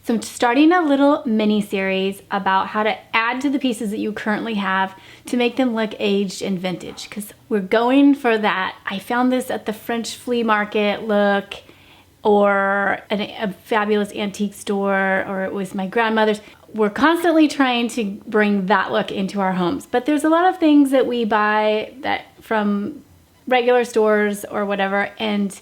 So I'm starting a little mini series about how to add to the pieces that you currently have to make them look aged and vintage, because we're going for that. I found this at the French flea market look, or a fabulous antique store, or it was my grandmother's. We're constantly trying to bring that look into our homes, but there's a lot of things that we buy that from regular stores or whatever, and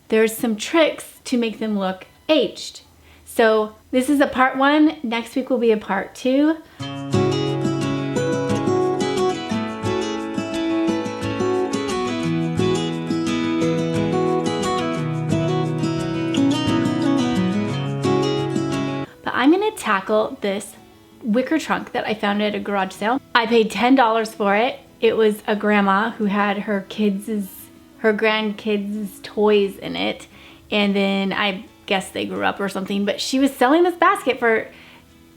there's some tricks to make them look aged. So this is a part 1. Next week will be a part 2. But I'm gonna tackle this wicker trunk that I found at a garage sale. I paid $10 for it. It was a grandma who had her grandkids' toys in it, and then I guess they grew up or something, but she was selling this basket for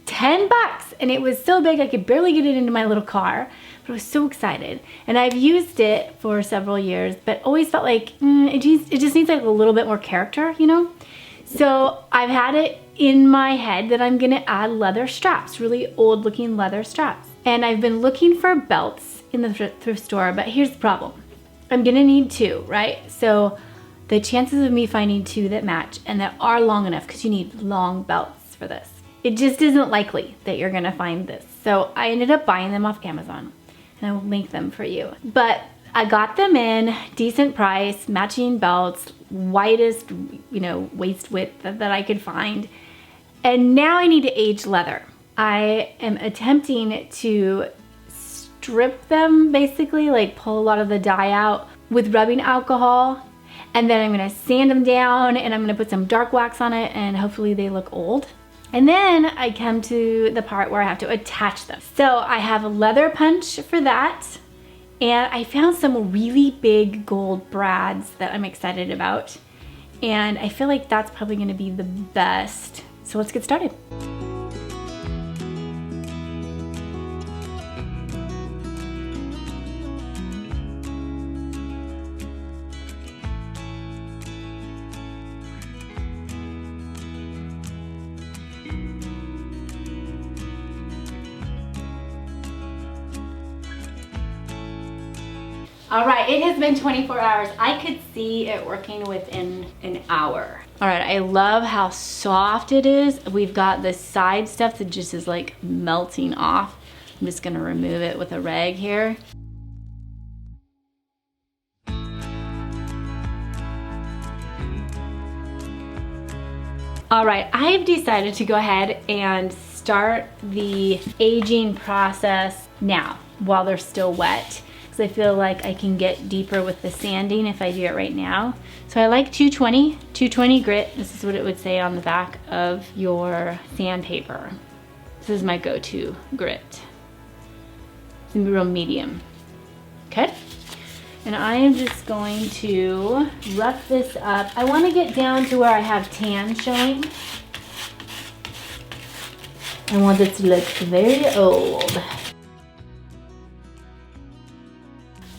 10 bucks, and it was so big I could barely get it into my little car, but I was so excited. And I've used it for several years, but always felt like it just needs like a little bit more character, you know? So I've had it in my head that I'm gonna add leather straps, really old looking leather straps. And I've been looking for belts in the thrift store, but here's the problem. I'm gonna need 2, right? So the chances of me finding 2 that match and that are long enough, because you need long belts for this, it just isn't likely that you're gonna find this. So I ended up buying them off Amazon, and I will link them for you. But I got them in decent price, matching belts, widest, waist width that I could find. And now I need to age leather. I am attempting to strip them, basically, like pull a lot of the dye out with rubbing alcohol. And then I'm gonna sand them down, and I'm gonna put some dark wax on it, and hopefully they look old. And then I come to the part where I have to attach them. So I have a leather punch for that, and I found some really big gold brads that I'm excited about. And I feel like that's probably gonna be the best. So let's get started. All right, it has been 24 hours. I could see it working within an hour. All right, I love how soft it is. We've got the side stuff that just is like melting off. I'm just gonna remove it with a rag here. All right, I've decided to go ahead and start the aging process now while they're still wet. I feel like I can get deeper with the sanding if I do it right now. So I like 220 grit. This is what it would say on the back of your sandpaper. This is my go-to grit. It's gonna be real medium. Okay? And I am just going to rough this up. I want to get down to where I have tan showing. I want this to look very old.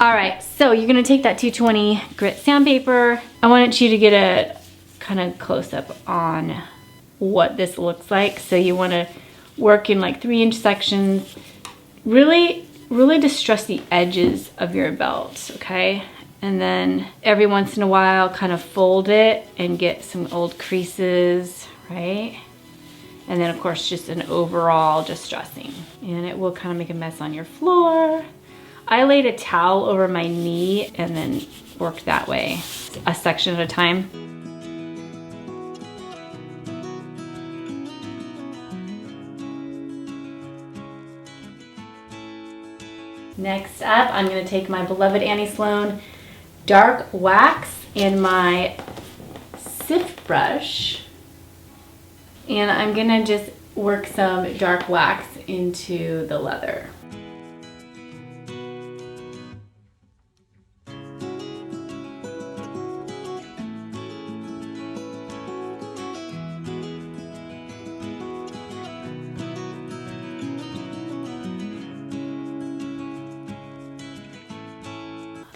All right, so you're gonna take that 220 grit sandpaper. I want you to get a kind of close up on what this looks like. So you wanna work in like 3-inch sections. Really distress the edges of your belt, okay? And then every once in a while, kind of fold it and get some old creases, right? And then of course, just an overall distressing. And it will kind of make a mess on your floor. I laid a towel over my knee and then worked that way, a section at a time. Next up, I'm gonna take my beloved Annie Sloan dark wax and my sift brush, and I'm gonna just work some dark wax into the leather.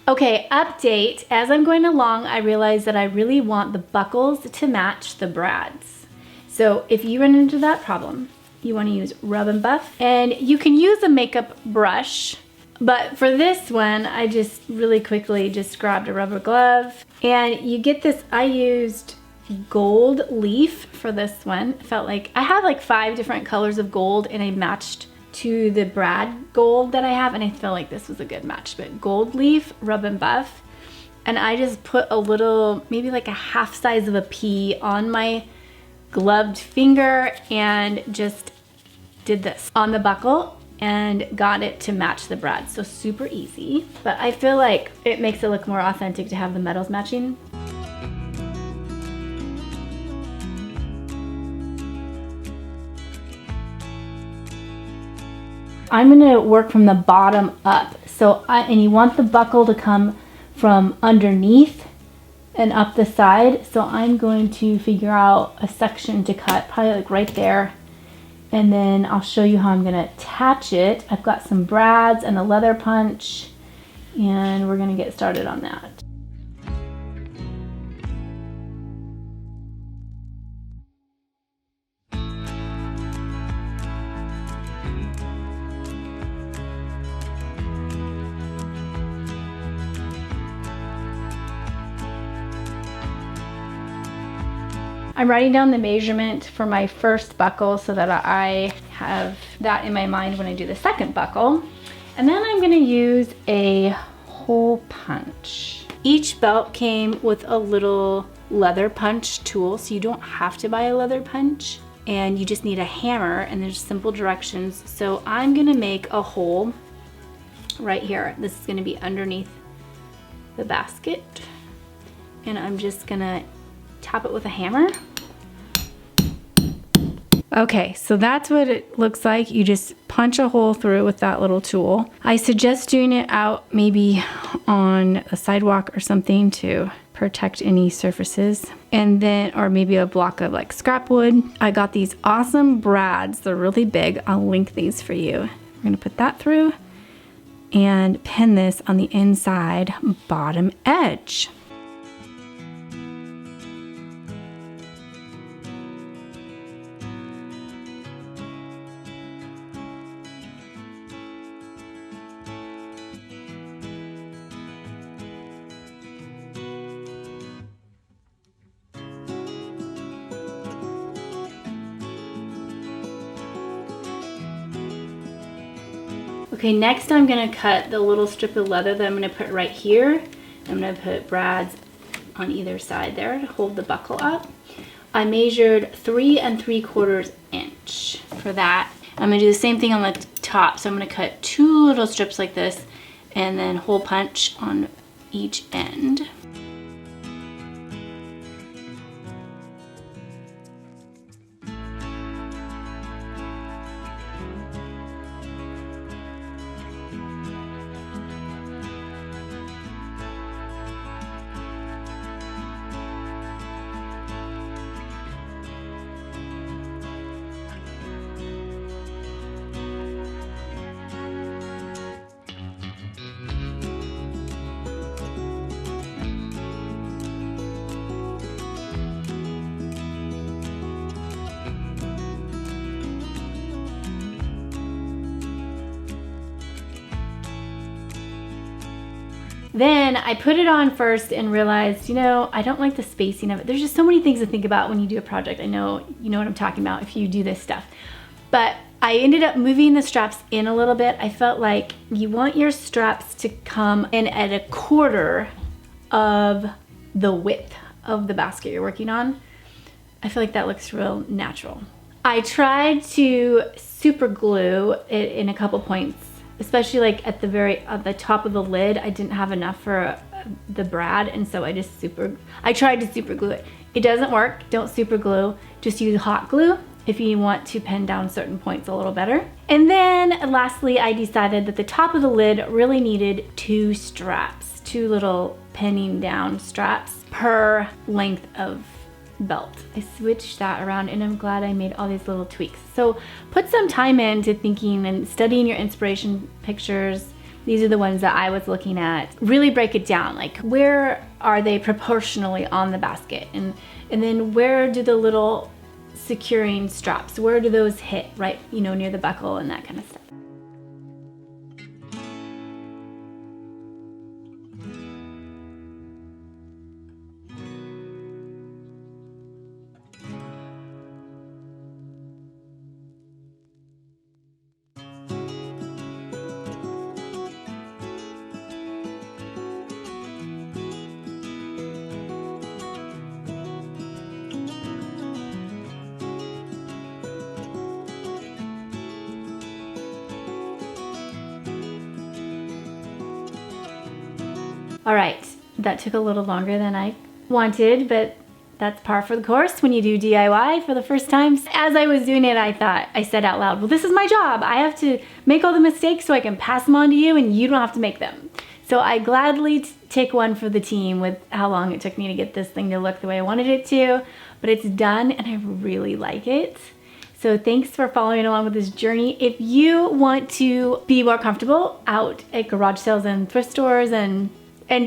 Okay, update. As I'm going along, I realized that I really want the buckles to match the brads. So if you run into that problem, you want to use Rub and Buff, and you can use a makeup brush, but for this one, I just really quickly just grabbed a rubber glove, and you get this. I used gold leaf for this one. Felt like I have like 5 different colors of gold, and I matched to the Brad gold that I have, and I feel like this was a good match. But gold leaf, Rub and Buff, and I just put a little, maybe like a half size of a pea on my gloved finger and just did this on the buckle and got it to match the Brad. So super easy, but I feel like it makes it look more authentic to have the metals matching. I'm gonna work from the bottom up. And you want the buckle to come from underneath and up the side. So I'm going to figure out a section to cut, probably like right there. And then I'll show you how I'm gonna attach it. I've got some brads and a leather punch, and we're gonna get started on that. I'm writing down the measurement for my first buckle so that I have that in my mind when I do the second buckle. And then I'm gonna use a hole punch. Each belt came with a little leather punch tool, so you don't have to buy a leather punch, and you just need a hammer, and there's simple directions. So I'm gonna make a hole right here. This is gonna be underneath the basket, and I'm just gonna tap it with a hammer. Okay, so that's what it looks like. You just punch a hole through with that little tool. I suggest doing it out maybe on a sidewalk or something to protect any surfaces. And then, or maybe a block of like scrap wood. I got these awesome brads. They're really big. I'll link these for you. We're gonna put that through and pin this on the inside bottom edge. Okay, next I'm gonna cut the little strip of leather that I'm gonna put right here. I'm gonna put brads on either side there to hold the buckle up. I measured 3 3/4 inch for that. I'm gonna do the same thing on the top. So I'm gonna cut 2 little strips like this and then hole punch on each end. Then I put it on first and realized, you know, I don't like the spacing of it. There's just so many things to think about when you do a project. I know you know what I'm talking about if you do this stuff. But I ended up moving the straps in a little bit. I felt like you want your straps to come in at 1/4 of the width of the basket you're working on. I feel like that looks real natural. I tried to super glue it in a couple points, especially like at the top of the lid. I didn't have enough for the brad, and so I tried to super glue it. It doesn't work. Don't super glue. Just use hot glue if you want to pin down certain points a little better. And then lastly, I decided that the top of the lid really needed 2 straps, 2 little pinning down straps per length of belt. I switched that around, and I'm glad I made all these little tweaks. So put some time into thinking and studying your inspiration pictures. These are the ones that I was looking at. Really break it down, like where are they proportionally on the basket, and then where do the little securing straps? Where do those hit, right? You know, near the buckle and that kind of stuff. All right, that took a little longer than I wanted, but that's par for the course when you do DIY for the first time. As I was doing it, I said out loud, well, this is my job. I have to make all the mistakes so I can pass them on to you and you don't have to make them. So I gladly take one for the team with how long it took me to get this thing to look the way I wanted it to, but it's done and I really like it. So thanks for following along with this journey. If you want to be more comfortable out at garage sales and thrift stores and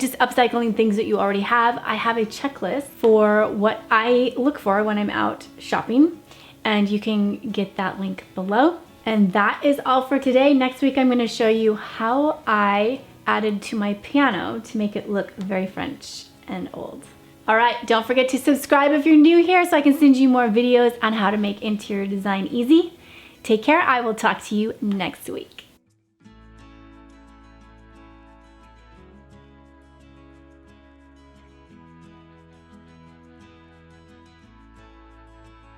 just upcycling things that you already have, I have a checklist for what I look for when I'm out shopping, and you can get that link below. And that is all for today. Next week I'm going to show you how I added to my piano to make it look very French and old. All right, don't forget to subscribe if you're new here so I can send you more videos on how to make interior design easy. Take care. I will talk to you next week.